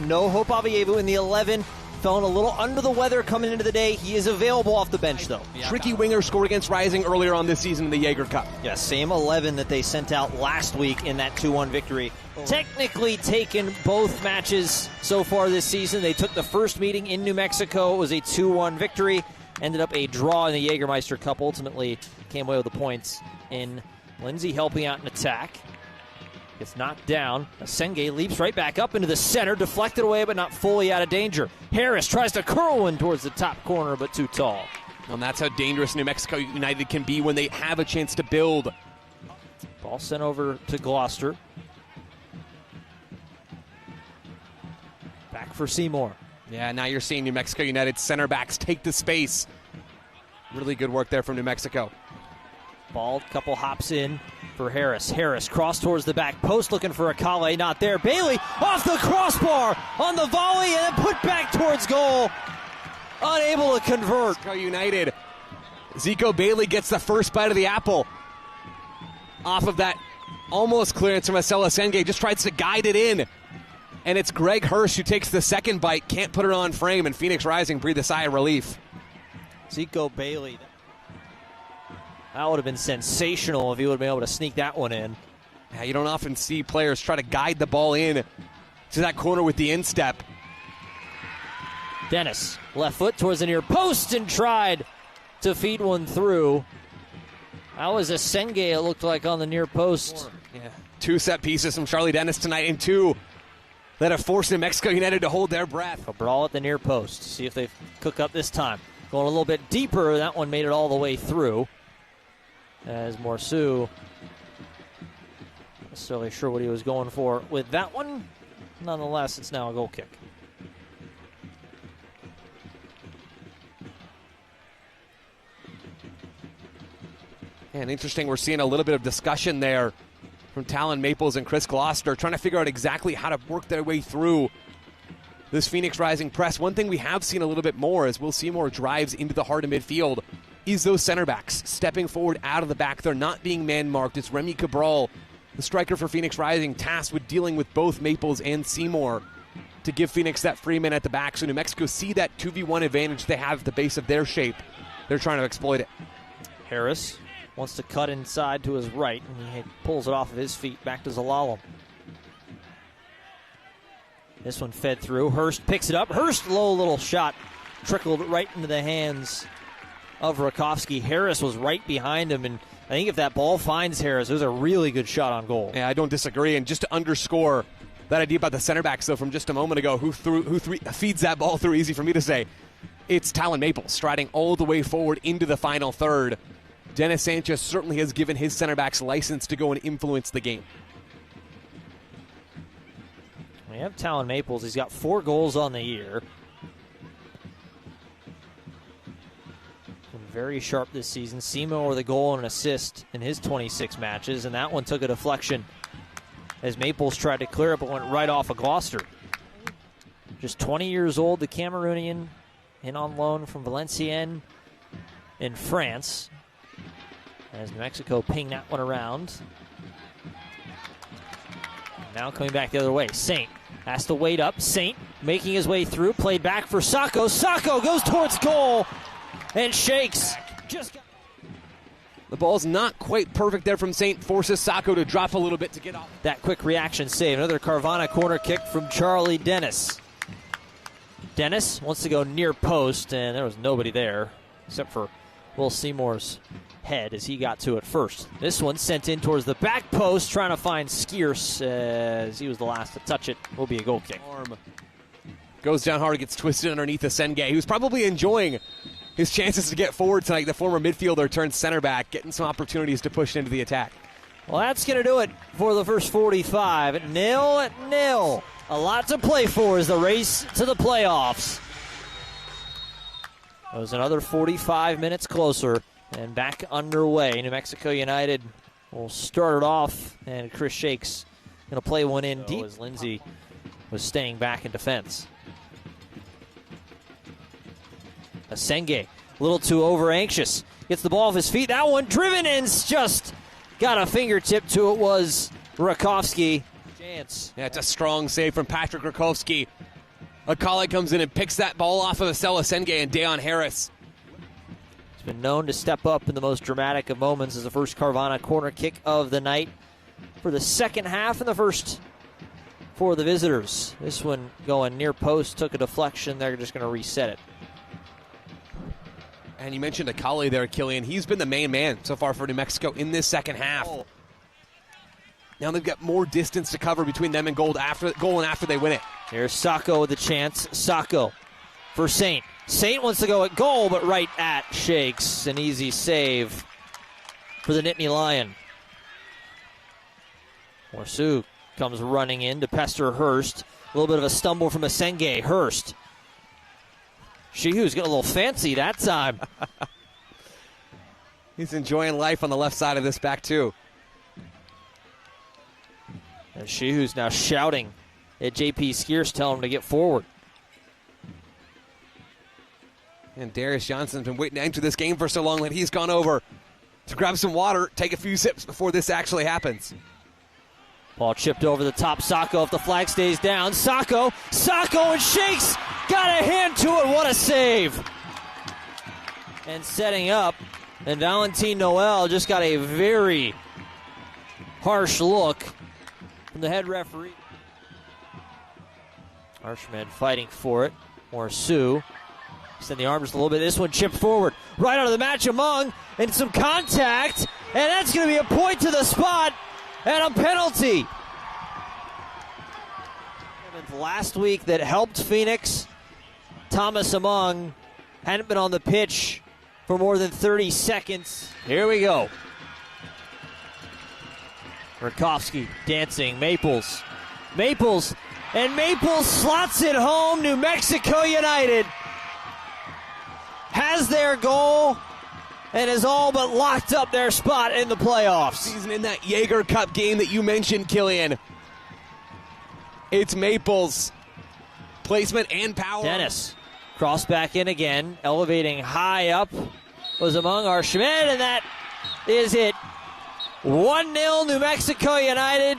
No Hope Avievu in the 11. Feeling a little under the weather coming into the day. He is available off the bench, though. Tricky winger scored against Rising earlier on this season in the Jaeger Cup. Yeah, same 11 that they sent out last week in that 2-1 victory. Technically taken both matches so far this season. They took the first meeting in New Mexico. It was a 2-1 victory. Ended up a draw in the Jägermeister Cup. Ultimately came away with the points in Lindsay helping out in attack. Gets knocked down. Senge leaps right back up into the center, deflected away but not fully out of danger. Harris tries to curl one towards the top corner but too tall. And that's how dangerous New Mexico United can be when they have a chance to build. Ball sent over to Gloucester. Back for Seymour. Yeah, now you're seeing New Mexico United center backs take the space. Really good work there from New Mexico. Ball, couple hops in for Harris. Harris cross towards the back post looking for Akale, not there. Bailey off the crossbar on the volley and then put back towards goal. Unable to convert. Mexico United. Zico Bailey gets the first bite of the apple. Off of that almost clearance from Marcelo Senge, just tries to guide it in. And it's Greg Hirsch who takes the second bite, can't put it on frame, and Phoenix Rising breathe a sigh of relief. Zico Bailey. That would have been sensational if he would have been able to sneak that one in. Yeah, you don't often see players try to guide the ball in to that corner with the instep. Dennis, left foot towards the near post and tried to feed one through. That was a Senge, it looked like, on the near post. Yeah. 2 set pieces from Charlie Dennis tonight, and 2 that have forced New Mexico United to hold their breath. A brawl at the near post. See if they cook up this time. Going a little bit deeper, that one made it all the way through. As Morsu, not necessarily sure what he was going for with that one. Nonetheless, it's now a goal kick. And interesting, we're seeing a little bit of discussion there from Talen Maples and Chris Gloucester, trying to figure out exactly how to work their way through this Phoenix Rising press. One thing we have seen a little bit more is we'll see more drives into the heart of midfield is those center backs stepping forward out of the back. They're not being man-marked. It's Remy Cabral, the striker for Phoenix Rising, tasked with dealing with both Maples and Seymour to give Phoenix that free man at the back. So New Mexico see that 2v1 advantage they have at the base of their shape. They're trying to exploit it. Harris wants to cut inside to his right, and he pulls it off of his feet back to Zalalem. This one fed through. Hurst picks it up. Hurst, low little shot, trickled right into the hands of Rakowski. Harris was right behind him, and I think if that ball finds Harris, it was a really good shot on goal. Yeah, I don't disagree. And just to underscore that idea about the center backs, though, from just a moment ago, who feeds that ball through, easy for me to say, it's Talen Maples striding all the way forward into the final third. Dennis Sanchez certainly has given his center backs license to go and influence the game. We have Talen Maples. He's got 4 goals on the year. Very sharp this season. Seymour with a goal and an assist in his 26 matches, and that one took a deflection as Maples tried to clear it but went right off of Gloucester. Just 20 years old, the Cameroonian, in on loan from Valenciennes in France. As New Mexico ping that one around. Now coming back the other way. Saint has to wait up. Saint making his way through, played back for Sacco. Sacco goes towards goal. And Shakes the ball's not quite perfect there from Saint, forces Sacco to drop a little bit to get off. That quick reaction save. Another Carvana corner kick from Charlie Dennis. Dennis wants to go near post, and there was nobody there except for Will Seymour's head as he got to it first. This one sent in towards the back post, trying to find Skierce as he was the last to touch it. Will be a goal kick. Goes down hard, gets twisted underneath the Senge, who's probably enjoying his chances to get forward tonight. The former midfielder turned center back, getting some opportunities to push into the attack. Well, that's going to do it for the first 45. 0-0. A lot to play for as the race to the playoffs. It was another 45 minutes closer and back underway. New Mexico United will start it off, and Kris Shakes going to play one in deep as Lindsay was staying back in defense. Senge, a little too over-anxious. Gets the ball off his feet. That one driven in, just got a fingertip to it, was Rakowski. Chance. Yeah, it's a strong save from Patrick Rakowski. Akali comes in and picks that ball off of Acela Senge and Dayon Harris. He's been known to step up in the most dramatic of moments as the first Carvana corner kick of the night for the second half and the first for the visitors. This one going near post, took a deflection. They're just going to reset it. And you mentioned Akali there, Killian. He's been the main man so far for New Mexico in this second half. Oh. Now they've got more distance to cover between them and goal after they win it. Here's Sacco with the chance. Sacco for Saint. Saint wants to go at goal, but right at Shakes. An easy save for the Nittany Lion. Morsu comes running in to pester Hurst. A little bit of a stumble from Asenge. Hurst. Shehu's got a little fancy that time. He's enjoying life on the left side of this back, too. And Shehu's now shouting at JP Skeers, telling him to get forward. And Darius Johnson's been waiting to enter this game for so long that he's gone over to grab some water, take a few sips before this actually happens. Ball chipped over the top. Sacco, if the flag stays down. Sacco and Shakes got a hand to it. What a save. And setting up. And Valentin Noel just got a very harsh look from the head referee. Archman fighting for it. Morsu. Extend the arms a little bit. This one chipped forward. Right out of the match among. And some contact. And that's going to be a point to the spot. And a penalty. Last week that helped Phoenix. Thomas Among hadn't been on the pitch for more than 30 seconds. Here we go. Rakowski dancing. Maples. And Maples slots it home. New Mexico United has their goal and has all but locked up their spot in the playoffs. Season in that Jaeger Cup game that you mentioned, Killian. It's Maples. Placement and power. Dennis. Cross back in again. Elevating high up was among our Schmidt, and that is it. 1-0 New Mexico United.